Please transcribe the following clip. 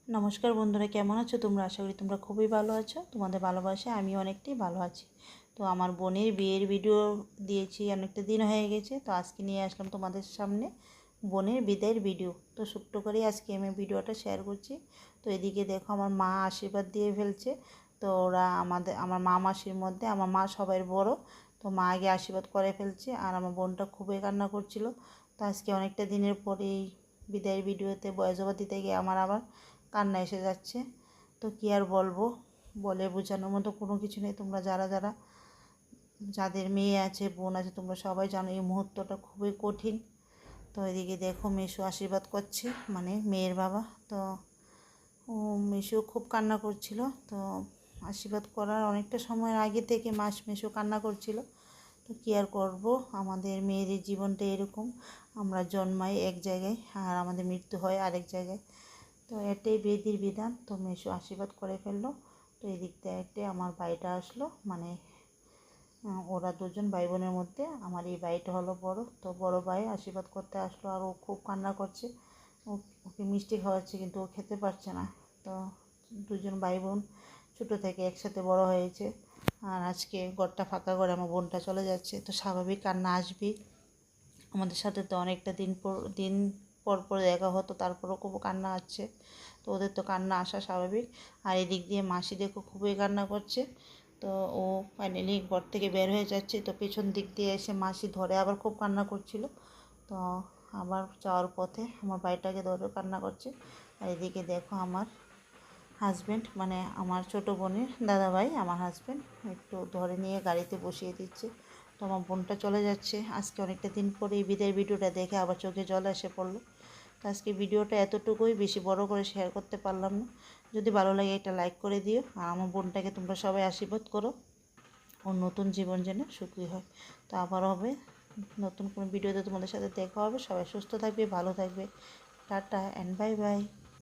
নমস্কার বন্ধুরা, কেমন আছো তোমরা? আশা করি তোমরা খুবই ভালো আছো। তোমাদের ভালোবাসায় আমি অনেকটাই ভালো আছি। তো আমার বোনের বিয়ের ভিডিও দিয়েছি, অনেকটা দিন হয়ে গেছে। তো আজকে নিয়ে আসলাম তোমাদের সামনে বোনের বিদায়ের ভিডিও। তো ছোট্ট করেই আজকে আমি ভিডিওটা শেয়ার করছি। তো এদিকে দেখো আমার মা আশীর্বাদ দিয়ে ফেলছে। তো ওরা আমার মা মাসির মধ্যে আমার মা সবাই বড়। তো মা আগে আশীর্বাদ করে ফেলছে, আর আমার বোনটা খুবই কান্না করছিল। তো আজকে অনেকটা দিনের পরে এই বিদায়ের ভিডিওতে ভয়েস ওভার দিতে গিয়ে আমার আবার কান্না এসে যাচ্ছে। তো কী আর বলবো, বলে বোঝানোর মতো কোনো কিছু নেই। তোমরা যাদের মেয়ে আছে, বোন আছে, তোমরা সবাই জানো এই মুহূর্তটা খুবই কঠিন। তো এদিকে দেখো মেসো আশীর্বাদ করছে, মানে মেয়ের বাবা। তো ও মেসো খুব কান্না করছিল। তো আশীর্বাদ করার অনেকটা সময়ের আগে থেকে মেসো কান্না করছিল। তো কী আর করবো, আমাদের মেয়েদের জীবনটা এরকম। আমরা জন্মাই এক জায়গায় আর আমাদের মৃত্যু হয় আরেক জায়গায়। তো এটাই বিধির বিধান। তো মেসো আশীর্বাদ করে ফেললো। তো এই দিক থেকে আমার ভাইটা আসলো, মানে ওরা দুজন ভাই বোনের মধ্যে আমার এই ভাইটা হলো বড়। তো বড় ভাই আশীর্বাদ করতে আসলো, আর ও খুব কান্না করছে। ওকে মিষ্টি খাওয়াচ্ছে কিন্তু ও খেতে পারছে না। তো দুজন ভাই বোন ছোটো থেকে একসাথে বড় হয়েছে। আর আজকে ঘরটা ফাঁকা করে আমার বোনটা চলে যাচ্ছে। তো স্বাভাবিক কান্না আসবেই। আমাদের সাথে তো অনেকটা দিন পর পর দেখা হতো, তারপরও খুব কান্না আসছে। তো ওদের তো কান্না আসা স্বাভাবিক। আর এদিক দিয়ে মাসি দেখো খুবই কান্না করছে। তো ও ফাইনালি ঘর থেকে বের হয়ে যাচ্ছে। তো পেছন দিক দিয়ে এসে মাসি ধরে আবার খুব কান্না করছিল। তো আবার যাওয়ার পথে আমার ভাইটাকে ধরে কান্না করছে। আর এদিকে দেখো আমার হাজব্যান্ড, মানে আমার ছোটো বোনের দাদাভাই, আমার হাজব্যান্ড একটু ধরে নিয়ে গাড়িতে বসিয়ে দিচ্ছে। তো আমার বোনটা চলে যাচ্ছে। আজকে অনেকটা দিন পরে এই বিদায়ের ভিডিওটা দেখে আবার চোখে জল এসে পড়লো। তো আজকে ভিডিওটা এতটুকুই, বেশি বড় করে শেয়ার করতে পারলাম না। যদি ভালো লাগে একটা লাইক করে দিও, আর আমার বোনটাকে তোমরা সবাই আশীর্বাদ করো, ওর নতুন জীবন যেন সুখী হয়। তো আবার হবে নতুন কোনো ভিডিওতে তোমাদের সাথে দেখা হবে। সবাই সুস্থ থাকবে, ভালো থাকবে। Tata and bye bye.